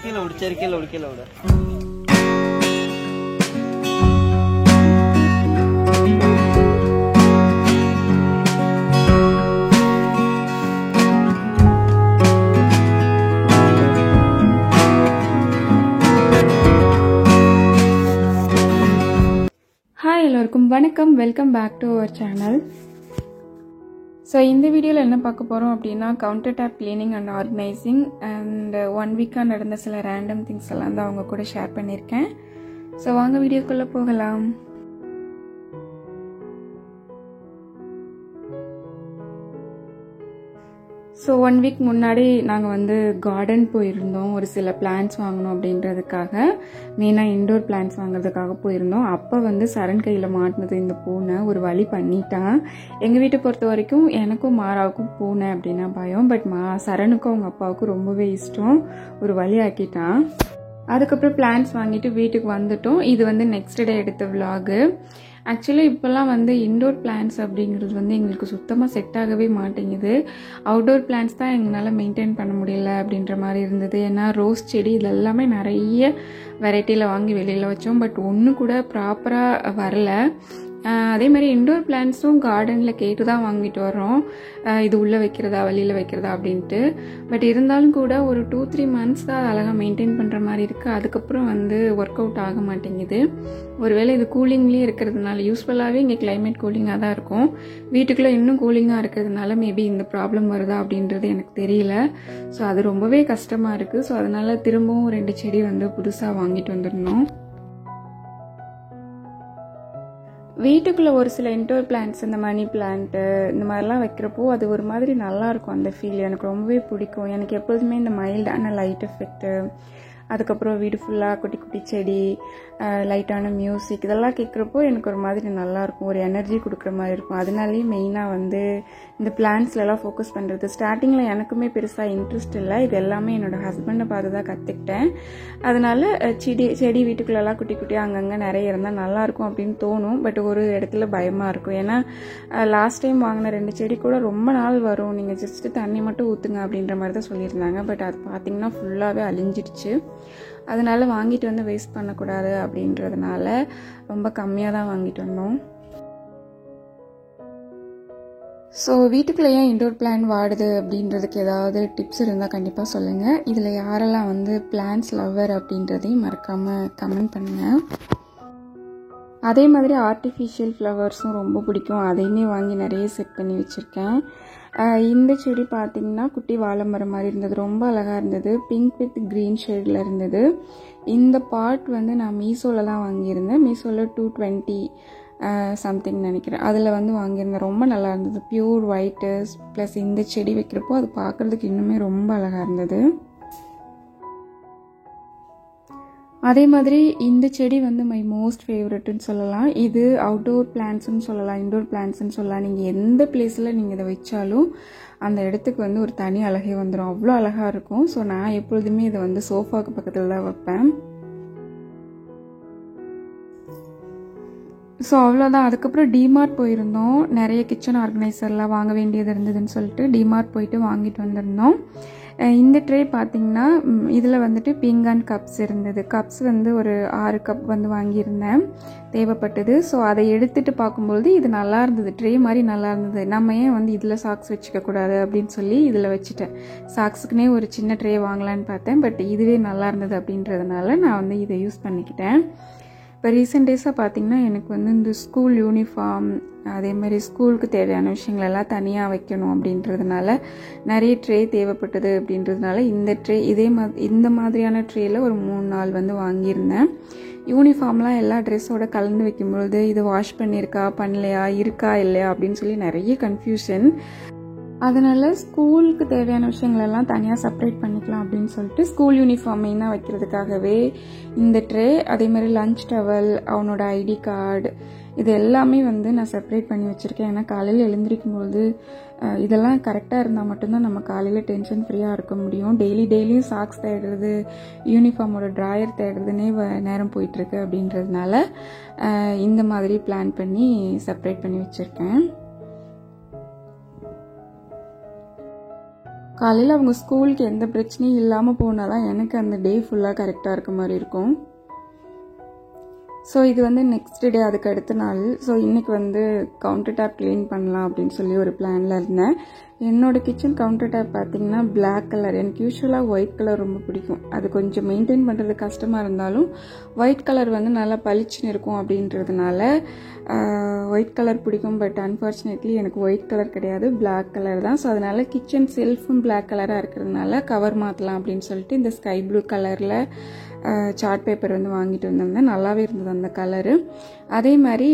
கீழே விடு, சரி கீழே விடு, கீழே விடு. ஹாய் எல்லோருக்கும் வணக்கம், welcome back to our channel. So இந்த வீடியோவில் என்ன பார்க்க போகிறோம் அப்படின்னா counter top cleaning and organising and 1 வீக்காக நடந்த சில ரேண்டம் திங்ஸ் எல்லாம் தான் அவங்க கூட ஷேர் பண்ணியிருக்கேன். ஸோ வாங்க வீடியோக்குள்ளே போகலாம். ஸோ 1 வீக் முன்னாடி நாங்கள் வந்து கார்டன் போயிருந்தோம். ஒரு சில பிளான்ட்ஸ் வாங்கணும் அப்படின்றதுக்காக, மெயினாக இன்டோர் பிளான்ட்ஸ் வாங்குறதுக்காக போயிருந்தோம். அப்போ வந்து சரண் கையில் மாட்டினது இந்த பூனை ஒரு வழி பண்ணிட்டான். எங்கள் வீட்டை பொறுத்த வரைக்கும் எனக்கும் மாறாவுக்கும் பூனை அப்படின்னா பயம், பட் சரணுக்கும் அவங்க அப்பாவுக்கும் ரொம்பவே இஷ்டம். ஒரு வழி ஆக்கிட்டான். அதுக்கப்புறம் பிளான்ட்ஸ் வாங்கிட்டு வீட்டுக்கு வந்துட்டோம். இது வந்து நெக்ஸ்ட் டே எடுத்த விலாகு. ஆக்சுவலி இப்போல்லாம் வந்து இன்டோர் பிளான்ட்ஸ் அப்படிங்கிறது வந்து எங்களுக்கு சுத்தமாக செட் ஆகவே மாட்டேங்குது. அவுட்டோர் பிளான்ட்ஸ் தான் எங்களால் மெயின்டைன் பண்ண முடியல அப்படின்ற மாதிரி இருந்தது. ஏன்னா ரோஸ் செடி இது எல்லாமே நிறைய வெரைட்டியில் வாங்கி வெளியில் வச்சோம், பட் ஒன்று கூட ப்ராப்பராக வரல. அதே மாதிரி இன்டோர் பிளான்ட்ஸும் கார்டனில் கேட்டு தான் வாங்கிட்டு வர்றோம், இது உள்ளே வைக்கிறதா வெளியில் வைக்கிறதா அப்படின்ட்டு. பட் இருந்தாலும் கூட ஒரு 2-3 மந்த்ஸ் தான் அழகாக மெயின்டைன் பண்ணுற மாதிரி இருக்குது. அதுக்கப்புறம் வந்து ஒர்க் அவுட் ஆக மாட்டேங்குது. ஒருவேளை இது கூலிங்லேயே இருக்கிறதுனால, யூஸ்ஃபுல்லாகவே இங்கே கிளைமேட் கூலிங்காக தான் இருக்கும், வீட்டுக்குள்ளே இன்னும் கூலிங்காக இருக்கிறதுனால மேபி இந்த ப்ராப்ளம் வருதா அப்படின்றது எனக்கு தெரியல. ஸோ அது ரொம்பவே கஷ்டமாக இருக்குது. ஸோ அதனால் திரும்பவும் 2 செடி வந்து புதுசாக வாங்கிட்டு வந்துருந்தோம். வீட்டுக்குள்ளே ஒரு சில இன்டோர் பிளான்ட்ஸ், இந்த மணி பிளான்ட்டு இந்த மாதிரிலாம் வைக்கிறப்போ அது ஒரு மாதிரி நல்லாயிருக்கும். அந்த ஃபீல் எனக்கு ரொம்பவே பிடிக்கும். எனக்கு எப்போதுமே இந்த மைல்டான லைட் எஃபெக்ட்டு, அதுக்கப்புறம் வீடு ஃபுல்லாக குட்டி குட்டி செடி, லைட்டான மியூசிக் இதெல்லாம் கேட்குறப்போ எனக்கு ஒரு மாதிரி நல்லாயிருக்கும், ஒரு எனர்ஜி கொடுக்குற மாதிரி இருக்கும். அதனாலேயே மெயினாக வந்து இந்த பிளான்ட்ஸ்லலாம் ஃபோக்கஸ் பண்ணுறது. ஸ்டார்டிங்கில் எனக்குமே பெருசாக இன்ட்ரெஸ்ட் இல்லை, இது எல்லாமே என்னோடய ஹஸ்பண்டை பார்த்து தான் கற்றுக்கிட்டேன். அதனால் செடி வீட்டுக்குள்ளெல்லாம் குட்டி குட்டியாக அங்கங்கே நிறைய இருந்தால் நல்லாயிருக்கும் அப்படின்னு தோணும். பட் ஒரு இடத்துல பயமாக இருக்கும். ஏன்னா லாஸ்ட் டைம் வாங்கின 2 செடி கூட ரொம்ப நாள் வரும், நீங்கள் ஜஸ்ட்டு தண்ணி மட்டும் ஊற்றுங்க அப்படின்ற மாதிரி தான் சொல்லியிருந்தாங்க. பட் அது பார்த்திங்கன்னா ஃபுல்லாகவே அழிஞ்சிடுச்சு. அதனால வாங்கிட்டு வந்து வேஸ்ட் பண்ணக்கூடாது அப்படின்றதுனால ரொம்ப கம்மியாக தான் வாங்கிட்டு வந்தோம். ஸோ வீட்டுக்குள்ளே ஏன் இன்டோர் பிளான் வாடுது அப்படின்றதுக்கு ஏதாவது டிப்ஸ் இருந்தால் கண்டிப்பாக சொல்லுங்கள். இதில் யாரெல்லாம் வந்து பிளான்ஸ் லவ்வர் அப்படின்றதையும் மறக்காமல் கமெண்ட் பண்ணுங்கள். அதே மாதிரி ஆர்டிஃபிஷியல் ஃப்ளவர்ஸும் ரொம்ப பிடிக்கும், அதையுமே வாங்கி நிறைய செட் பண்ணி வச்சுருக்கேன். இந்த செடி பார்த்திங்கன்னா குட்டி வாழை மரம் மாதிரி இருந்தது, ரொம்ப அழகாக இருந்தது. பிங்க் வித் க்ரீன் ஷேடில் இருந்தது. இந்த பாட் வந்து நான் மீஷோவில் தான் வாங்கியிருந்தேன். மீஷோவில் 220 சம்திங் நினைக்கிறேன், அதில் வந்து வாங்கியிருந்தேன். ரொம்ப நல்லா இருந்தது, பியூர் ஒயிட்டு. ப்ளஸ் இந்த செடி வைக்கிறப்போ அது பார்க்குறதுக்கு இன்னுமே ரொம்ப அழகாக இருந்தது. அதே மாதிரி இந்த செடி வந்து மை மோஸ்ட் ஃபேவரட்னு சொல்லலாம். இது அவுட்டோர் பிளான்ட்ஸ்னு சொல்லலாம், இன்டோர் பிளான்ட்ஸ்னு சொல்லலாம். நீங்கள் எந்த பிளேஸில் நீங்கள் இதை வச்சாலும் அந்த இடத்துக்கு வந்து ஒரு தனி அழகே வந்துடும், அவ்வளோ அழகாக இருக்கும். ஸோ நான் எப்பொழுதுமே இதை வந்து சோஃபாவுக்கு பக்கத்தில் தான் வைப்பேன். ஸோ அவ்வளோதான். அதுக்கப்புறம் டிமார்ட் போயிருந்தோம், நிறைய கிச்சன் ஆர்கனைசர்லாம் வாங்க வேண்டியது இருந்ததுன்னு சொல்லிட்டு டிமார்ட் போயிட்டு வாங்கிட்டு வந்திருந்தோம். இந்த ட்ரே பார்த்திங்கன்னா இதில் வந்துட்டு பிங்கான் கப்ஸ் இருந்தது. கப்ஸ் வந்து ஒரு 6 கப் வந்து வாங்கியிருந்தேன், தேவைப்பட்டது. ஸோ அதை எடுத்துகிட்டு பார்க்கும்பொழுது இது நல்லா இருந்தது, ட்ரே மாதிரி நல்லா இருந்தது. நம்ம ஏன் வந்து இதில் சாக்ஸ் வச்சுக்கக்கூடாது அப்படின்னு சொல்லி இதில் வச்சுட்டேன். சாக்ஸுக்குனே ஒரு சின்ன ட்ரே வாங்கலான்னு பார்த்தேன், பட் இதுவே நல்லா இருந்தது அப்படின்றதுனால நான் வந்து இதை யூஸ் பண்ணிக்கிட்டேன். இப்போ ரீசெண்ட் டேஸாக பார்த்திங்கன்னா எனக்கு வந்து இந்த ஸ்கூல் யூனிஃபார்ம், அதேமாதிரி ஸ்கூலுக்கு தேவையான விஷயங்களெல்லாம் தனியாக வைக்கணும் அப்படின்றதுனால நிறைய ட்ரே தேவைப்பட்டது. அப்படின்றதுனால இந்த ட்ரே இந்த மாதிரியான ட்ரேயில் ஒரு 3 நாள் வந்து வாங்கியிருந்தேன். யூனிஃபார்ம்லாம் எல்லா ட்ரெஸ்ஸோட கலந்து வைக்கும்பொழுது இது வாஷ் பண்ணியிருக்கா பண்ணலையா, இருக்கா இல்லையா அப்படின்னு சொல்லி நிறைய கன்ஃபியூஷன். அதனால் ஸ்கூலுக்கு தேவையான விஷயங்களெல்லாம் தனியாக செப்பரேட் பண்ணிக்கலாம் அப்படின்னு சொல்லிட்டு ஸ்கூல் யூனிஃபார்ம் மெயினாக வைக்கிறதுக்காகவே இந்த ட்ரே, அதேமாதிரி லஞ்ச் டவல், அவனோட ஐடி கார்டு, இது எல்லாமே வந்து நான் செப்பரேட் பண்ணி வச்சுருக்கேன். ஏன்னா காலையில் எழுந்திரிக்கும்போது இதெல்லாம் கரெக்டாக இருந்தால் மட்டும்தான் நம்ம காலையில் டென்ஷன் ஃப்ரீயாக இருக்க முடியும். டெய்லியும் சாக்ஸ் தேடுறது, யூனிஃபார்மோட ட்ராயர் தேடுறதுனே நேரம் போயிட்டுருக்கு. அப்படின்றதுனால இந்த மாதிரி பிளான் பண்ணி செப்பரேட் பண்ணி வச்சுருக்கேன். காலையில் அவங்க ஸ்கூலுக்கு எந்த பிரச்சனையும் இல்லாமல் போனால் தான் எனக்கு அந்த டே ஃபுல்லாக கரெக்டாக இருக்க மாதிரி இருக்கும். ஸோ இது வந்து நெக்ஸ்ட் டே, அதுக்கு அடுத்த நாள். ஸோ இன்றைக்கி வந்து கவுண்டர் டாப் க்ளீன் பண்ணலாம் அப்படின்னு சொல்லி ஒரு பிளானில் இருந்தேன். என்னோடய கிச்சன் கவுண்டர் டாப் பார்த்திங்கன்னா பிளாக் கலர். எனக்கு யூஸ்வலாக ஒயிட் கலர் ரொம்ப பிடிக்கும். அது கொஞ்சம் மெயின்டைன் பண்ணுறது கஷ்டமாக இருந்தாலும் ஒயிட் கலர் வந்து நல்லா பளிச்சுன்னு இருக்கும் அப்படின்றதுனால ஒயிட் கலர் பிடிக்கும். பட் அன்ஃபார்ச்சுனேட்லி எனக்கு ஒயிட் கலர் கிடையாது, பிளாக் கலர் தான். ஸோ அதனால் கிச்சன் செல்ஃபும் பிளாக் கலராக இருக்கிறதுனால கவர் மாற்றலாம் அப்படின்னு சொல்லிட்டு இந்த ஸ்கை ப்ளூ கலரில் சார்ட் பேப்பர் வந்து வாங்கிட்டு வந்திருந்தேன். நல்லாவே இருந்தது அந்த கலரு. அதே மாதிரி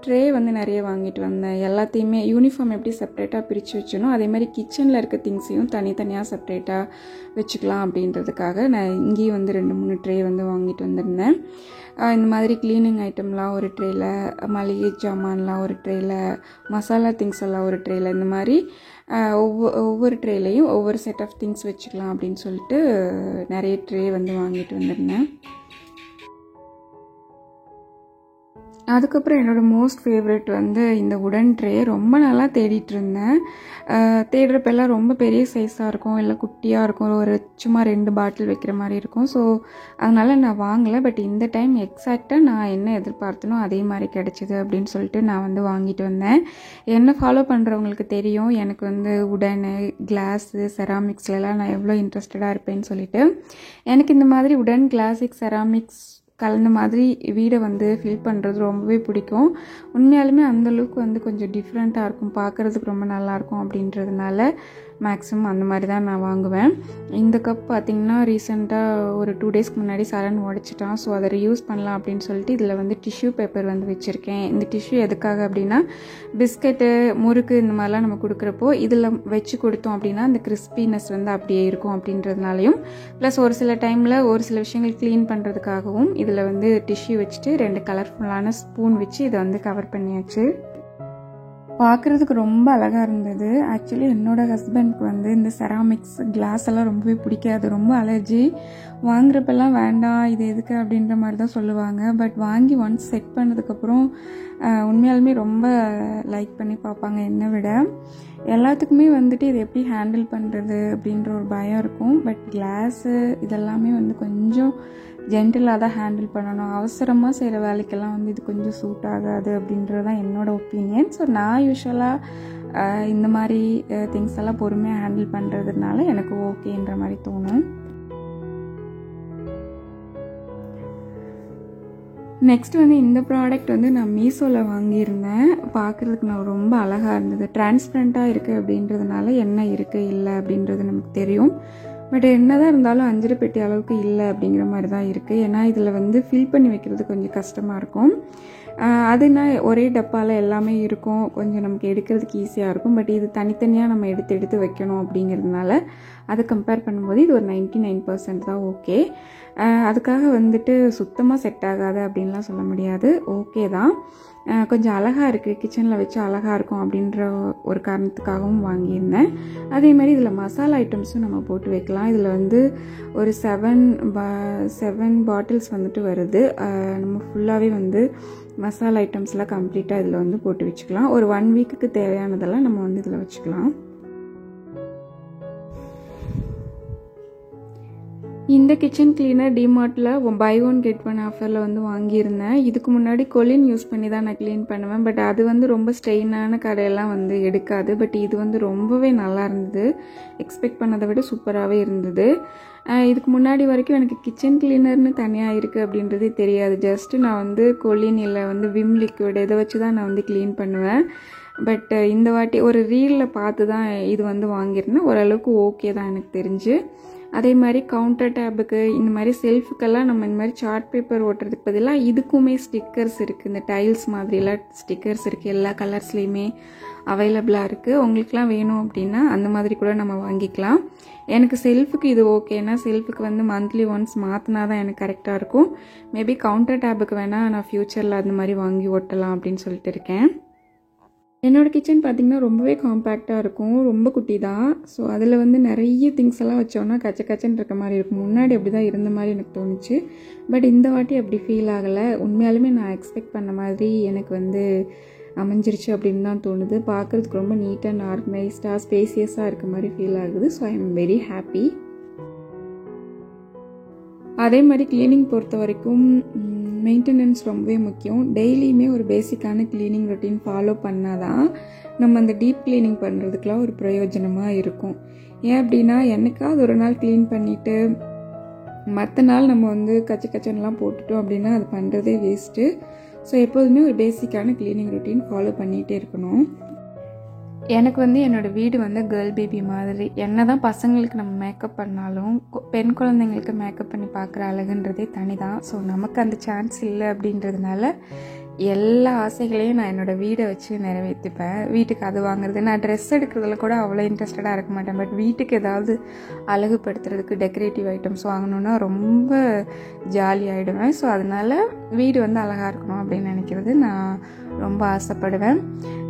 ட்ரே வந்து நிறைய வாங்கிட்டு வந்தேன். எல்லாத்தையுமே யூனிஃபார்ம் எப்படி செப்ரேட்டாக பிரித்து வச்சனோ அதே மாதிரி கிச்சனில் இருக்க திங்ஸையும் தனித்தனியாக செப்ரேட்டாக வச்சுக்கலாம் அப்படின்றதுக்காக நான் இங்கேயும் வந்து 2-3 ட்ரே வந்து வாங்கிட்டு வந்திருந்தேன். இந்த மாதிரி க்ளீனிங் ஐட்டம்லாம் ஒரு ட்ரேயில், மளிகை ஜாமான்லாம் ஒரு ட்ரேயில், மசாலா திங்ஸ் எல்லாம் ஒரு ட்ரேயில், இந்த மாதிரி ஒவ்வொரு ட்ரேலையும் ஒவ்வொரு செட் ஆஃப் திங்ஸ் வச்சுக்கலாம் அப்படின்னு சொல்லிட்டு நிறைய ட்ரே வந்து வாங்கிட்டு வந்திருந்தேன். அதுக்கப்புறம் என்னோடய மோஸ்ட் ஃபேவரெட் வந்து இந்த உடன் ட்ரே. ரொம்ப நல்லா தேடிட்டு இருந்தேன். தேடுறப்பெல்லாம் ரொம்ப பெரிய சைஸாக இருக்கும், இல்லை குட்டியாக இருக்கும், ஒரு சும்மா 2 பாட்டில் வைக்கிற மாதிரி இருக்கும். ஸோ அதனால் நான் வாங்கலை. பட் இந்த டைம் எக்ஸாக்டாக நான் என்ன எதிர்பார்த்தனோ அதே மாதிரி கிடச்சிது அப்படின்னு சொல்லிட்டு நான் வந்து வாங்கிட்டு வந்தேன். என்னை ஃபாலோ பண்ணுறவங்களுக்கு தெரியும் எனக்கு வந்து உடனு, கிளாஸு, செராமிக்ஸ்லாம் நான் எவ்வளோ இன்ட்ரெஸ்டடாக இருப்பேன்னு சொல்லிட்டு. எனக்கு இந்த மாதிரி உடன், கிளாசிக், செராமிக்ஸ் கலந்த மாதிரி வீடை வந்து ஃபில் பண்ணுறது ரொம்பவே பிடிக்கும். உண்மையாலுமே அந்தளவுக்கு வந்து கொஞ்சம் டிஃப்ரெண்ட்டாக இருக்கும், பார்க்குறதுக்கு ரொம்ப நல்லாயிருக்கும் அப்படின்றதுனால மேக்ஸிமம் அந்த மாதிரி தான் நான் வாங்குவேன். இந்த கப் பார்த்திங்கன்னா ரீசெண்டாக ஒரு 2 டேஸ்க்கு முன்னாடி சரண் உடைச்சிட்டான். ஸோ அதை ரீயூஸ் பண்ணலாம் அப்படின்னு சொல்லிட்டு இதில் வந்து டிஷ்யூ பேப்பர் வந்து வச்சுருக்கேன். இந்த டிஷ்யூ எதுக்காக அப்படின்னா பிஸ்கெட்டு, முறுக்கு இந்த மாதிரிலாம் நம்ம கொடுக்குறப்போ இதில் வச்சு கொடுத்தோம் அப்படின்னா அந்த கிறிஸ்பினஸ் வந்து அப்படியே இருக்கும் அப்படின்றதுனாலையும், ப்ளஸ் ஒரு சில டைமில் ஒரு சில விஷயங்கள் க்ளீன் பண்ணுறதுக்காகவும் இதில் வந்து டிஷ்யூ வச்சுட்டு 2 கலர்ஃபுல்லான ஸ்பூன் வச்சு இதை வந்து கவர் பண்ணியாச்சு. பார்க்குறதுக்கு ரொம்ப அழகாக இருந்தது. ஆக்சுவலி என்னோடய ஹஸ்பண்ட்க்கு வந்து இந்த செராமிக்ஸ், கிளாஸ் எல்லாம் ரொம்பவே பிடிக்காது, ரொம்ப அலர்ஜி. வாங்குறப்பெல்லாம் வேண்டாம் இது எதுக்கு அப்படின்ற மாதிரி தான் சொல்லுவாங்க. பட் வாங்கி ஒன்ஸ் செட் பண்ணதுக்கப்புறம் உண்மையாலுமே ரொம்ப லைக் பண்ணி பார்ப்பாங்க என்னை விட. எல்லாத்துக்குமே வந்துட்டு இது எப்படி ஹேண்டில் பண்ணுறது அப்படின்ற ஒரு பயம் இருக்கும். பட் கிளாஸு இதெல்லாமே வந்து கொஞ்சம் ஜென்டிலாக தான் ஹேண்டில் பண்ணணும். அவசரமாக செய்கிற வேலைக்கெல்லாம் வந்து இது கொஞ்சம் சூட் ஆகாது அப்படின்றது தான் என்னோடய ஒப்பீனியன். ஸோ நான் யூஸ்வலாக இந்த மாதிரி திங்ஸ் எல்லாம் பொறுமையாக ஹேண்டில் பண்ணுறதுனால எனக்கு ஓகேன்ற மாதிரி தோணும். நெக்ஸ்ட் வந்து இந்த ப்ராடக்ட் வந்து நான் மீஷோவில் வாங்கியிருந்தேன். பார்க்குறதுக்கு நான் ரொம்ப அழகாக இருந்தது. டிரான்ஸ்பரண்ட்டாக இருக்குது அப்படின்றதுனால என்ன இருக்குது இல்லை அப்படின்றது நமக்கு தெரியும். பட் என்ன தான் இருந்தாலும் 5 பெட்டி அளவுக்கு இல்லை அப்படிங்கிற மாதிரி தான் இருக்குது. ஏன்னா இதில் வந்து ஃபில் பண்ணி வைக்கிறது கொஞ்சம் கஷ்டமாக இருக்கும். அதுனா ஒரே டப்பாவில் எல்லாமே இருக்கும், கொஞ்சம் நமக்கு எடுக்கிறதுக்கு ஈஸியாக இருக்கும். பட் இது தனித்தனியாக நம்ம எடுத்து வைக்கணும் அப்படிங்கிறதுனால அதை கம்பேர் பண்ணும்போது இது ஒரு 99% தான் ஓகே. அதுக்காக வந்துட்டு சுத்தமாக செட் ஆகாது அப்படின்லாம் சொல்ல முடியாது, ஓகே தான். கொஞ்சம் அழகாக இருக்குது, கிச்சனில் வச்சு அழகாக இருக்கும் அப்படின்ற ஒரு காரணத்துக்காகவும் வாங்கியிருந்தேன். அதே மாதிரி இதில் மசாலா ஐட்டம்ஸும் நம்ம போட்டு வைக்கலாம். இதில் வந்து ஒரு 7 பாட்டில்ஸ் வந்துட்டு வருது. நம்ம ஃபுல்லாகவே வந்து மசாலா ஐட்டம்ஸ்லாம் கம்ப்ளீட்டாக இதில் வந்து போட்டு வச்சுக்கலாம். ஒரு 1 வீக்குக்கு தேவையானதெல்லாம் நம்ம வந்து இதில் வச்சுக்கலாம். இந்த கிச்சன் கிளீனர் டிமார்ட்டில் பை 1 கெட் 1 ஆஃபரில் வந்து வாங்கியிருந்தேன். இதுக்கு முன்னாடி கொலின் யூஸ் பண்ணி தான் நான் க்ளீன் பண்ணுவேன். பட் அது வந்து ரொம்ப ஸ்ட்ரெயினான கடையெல்லாம் வந்து எடுக்காது. பட் இது வந்து ரொம்பவே நல்லா இருந்தது, எக்ஸ்பெக்ட் பண்ணதை விட சூப்பராகவே இருந்தது. இதுக்கு முன்னாடி வரைக்கும் எனக்கு கிச்சன் கிளீனர்னு தனியாக இருக்குது அப்படின்றதே தெரியாது. ஜஸ்ட்டு நான் வந்து கொலின் இல்லை வந்து விம் லிக்விட் இதை வச்சு தான் நான் வந்து க்ளீன் பண்ணுவேன். பட் இந்த வாட்டி ஒரு ரீலில் பார்த்து தான் இது வந்து வாங்கியிருந்தேன். ஓரளவுக்கு ஓகே தான் எனக்கு தெரிஞ்சு. அதே மாதிரி கவுண்டர் டேபுக்கு, இந்த மாதிரி செல்ஃபுக்கெல்லாம் நம்ம இந்த மாதிரி சார்ட் பேப்பர் ஓட்டுறதுக்கு பதிலாக இதுக்குமே ஸ்டிக்கர்ஸ் இருக்குது. இந்த டைல்ஸ் மாதிரிலாம் ஸ்டிக்கர்ஸ் இருக்குது, எல்லா கலர்ஸ்லேயுமே அவைலபிளாக இருக்குது. உங்களுக்குலாம் வேணும் அப்படின்னா அந்த மாதிரி கூட நம்ம வாங்கிக்கலாம். எனக்கு செல்ஃபுக்கு இது ஓகேனா, செல்ஃபுக்கு வந்து மந்த்லி ஒன்ஸ் மாற்றினா தான் எனக்கு கரெக்டாக இருக்கும். மேபி கவுண்டர் டேபுக்கு வேணால் நான் ஃப்யூச்சரில் அந்த மாதிரி வாங்கி ஓட்டலாம் அப்படின்னு சொல்லிட்டு இருக்கேன். என்னோடய கிச்சன் பார்த்திங்கன்னா ரொம்பவே காம்பேக்டாக இருக்கும், ரொம்ப குட்டி தான். ஸோ அதில் வந்து நிறைய திங்ஸ் எல்லாம் வச்சோன்னா கச்சன்னு இருக்க மாதிரி இருக்கும். முன்னாடி அப்படி தான் இருந்த மாதிரி எனக்கு தோணுச்சு. பட் இந்த வாட்டி அப்படி ஃபீல் ஆகலை. உண்மையாலுமே நான் எக்ஸ்பெக்ட் பண்ண மாதிரி எனக்கு வந்து அமைஞ்சிருச்சு அப்படின்னு தான் தோணுது. பார்க்குறதுக்கு ரொம்ப நீட் அண்ட் ஆர்கனைஸ்டாக ஸ்பேசியஸாக இருக்க மாதிரி ஃபீல் ஆகுது. So I am very happy. அதே மாதிரி க்ளீனிங் பொறுத்த வரைக்கும் மெயின்டெனன்ஸ் ரொம்பவே முக்கியம். டெய்லியுமே ஒரு பேசிக்கான க்ளீனிங் ரொட்டீன் ஃபாலோ பண்ணால் தான் நம்ம அந்த டீப் க்ளீனிங் பண்ணுறதுக்கெலாம் ஒரு பிரயோஜனமாக இருக்கும். ஏன் அப்படின்னா என்னைக்காவது ஒரு நாள் க்ளீன் பண்ணிவிட்டு மற்ற நாள் நம்ம வந்து கச்சன்லாம் போட்டுட்டோம் அப்படின்னா அது பண்ணுறதே வேஸ்ட்டு. ஸோ எப்போதுமே ஒரு பேசிக்கான க்ளீனிங் ரொட்டீன் ஃபாலோ பண்ணிகிட்டே இருக்கணும். எனக்கு வந்து என்னோடய வீடு வந்து கேர்ள் பேபி மாதிரி. என்ன தான் பசங்களுக்கு நம்ம மேக்கப் பண்ணாலும் பெண் குழந்தைங்களுக்கு மேக்கப் பண்ணி பார்க்குற அழகுன்றதே தனி தான். ஸோ நமக்கு அந்த சான்ஸ் இல்லை அப்படின்றதுனால எல்லா ஆசைகளையும் நான் என்னோடய வீடை வச்சு நிறைவேற்றிப்பேன். வீட்டுக்கு அது வாங்குறது, நான் ட்ரெஸ் எடுக்கிறதுல கூட அவ்வளோ இன்ட்ரெஸ்டடாக இருக்க மாட்டேன். பட் வீட்டுக்கு ஏதாவது அழகுபடுத்துறதுக்கு டெக்கரேட்டிவ் ஐட்டம்ஸ் வாங்கணுன்னா ரொம்ப ஜாலி ஆகிடுவேன். ஸோ அதனால் வீடு வந்து அழகாக இருக்கணும் அப்படின்னு நினைக்கிறது நான் ரொம்ப ஆசைப்படுவேன்.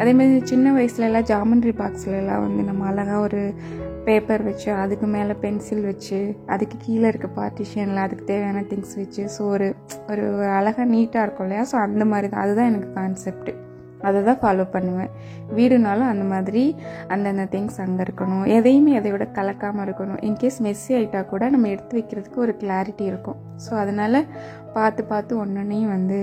அதேமாதிரி சின்ன வயசுலலாம் ஜாமெண்ட்ரி பாக்ஸ்லலாம் வந்து நம்ம அழகாக ஒரு பேப்பர் வச்சு அதுக்கு மேலே பென்சில் வச்சு அதுக்கு கீழே இருக்க பார்ட்டிஷனில் அதுக்கு தேவையான திங்ஸ் வச்சு ஸோ ஒரு அழகாக நீட்டாக இருக்கும் இல்லையா. ஸோ அந்த மாதிரி தான், அதுதான் எனக்கு கான்செப்ட். அதை தான் ஃபாலோ பண்ணுவேன். வீடுனாலும் அந்த மாதிரி அந்தந்த திங்ஸ் அங்கே இருக்கணும். எதையுமே எதையோட கலக்காமல் இருக்கணும். இன்கேஸ் மெஸ்ஸி ஆகிட்டா கூட நம்ம எடுத்து வைக்கிறதுக்கு ஒரு கிளாரிட்டி இருக்கும். ஸோ அதனால் பார்த்து ஒன்றொன்னையும் வந்து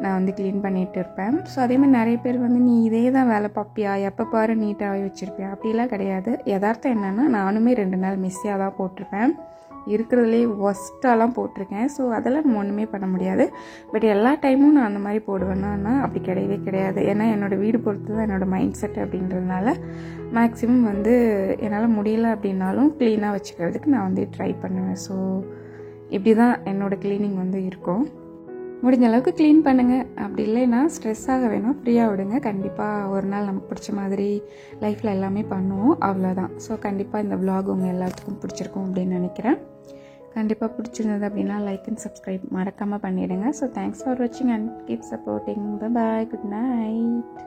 நான் வந்து க்ளீன் பண்ணிகிட்டு இருப்பேன். ஸோ அதே மாதிரி நிறைய பேர் வந்து நீ இதே தான் வேலை பார்ப்பியா, எப்போ பாரு நீட்டாகவே வச்சுருப்பியா, அப்படிலாம் கிடையாது. யதார்த்தம் என்னென்னா நானுமே 2 நாள் மெஸ்ஸியாக தான் போட்டிருப்பேன். இருக்கிறதுலே ஒஸ்ட்டாலாம் போட்டிருக்கேன். ஸோ அதெல்லாம் நம்ம ஒன்றுமே பண்ண முடியாது. பட் எல்லா டைமும் நான் அந்த மாதிரி போடுவேன்னா அப்படி கிடையவே கிடையாது. ஏன்னா என்னோடய வீடு பொறுத்து தான் என்னோடய மைண்ட் செட் அப்படின்றதுனால மேக்ஸிமம் வந்து என்னால் முடியல அப்படின்னாலும் க்ளீனாக வச்சுக்கிறதுக்கு நான் வந்து ட்ரை பண்ணுவேன். ஸோ இப்படி தான் என்னோடய க்ளீனிங் வந்து இருக்கும். முடிஞ்ச அளவுக்கு க்ளீன் பண்ணுங்கள். அப்படி இல்லைன்னா ஸ்ட்ரெஸ் ஆக வேணாம், ஃப்ரீயாக விடுங்க. கண்டிப்பாக ஒரு நாள் நமக்கு பிடிச்ச மாதிரி லைஃப்பில் எல்லாமே பண்ணுவோம், அவ்வளோதான். ஸோ கண்டிப்பாக இந்த vlog உங்கள் எல்லாத்துக்கும் பிடிச்சிருக்கும் அப்படின்னு நினைக்கிறேன். கண்டிப்பாக பிடிச்சிருந்தது அப்படின்னா லைக் அண்ட் சப்ஸ்கிரைப் மறக்காமல் பண்ணிவிடுங்க. ஸோ தேங்க்ஸ் ஃபார் வாட்சிங் and keep supporting. Bye bye, good night.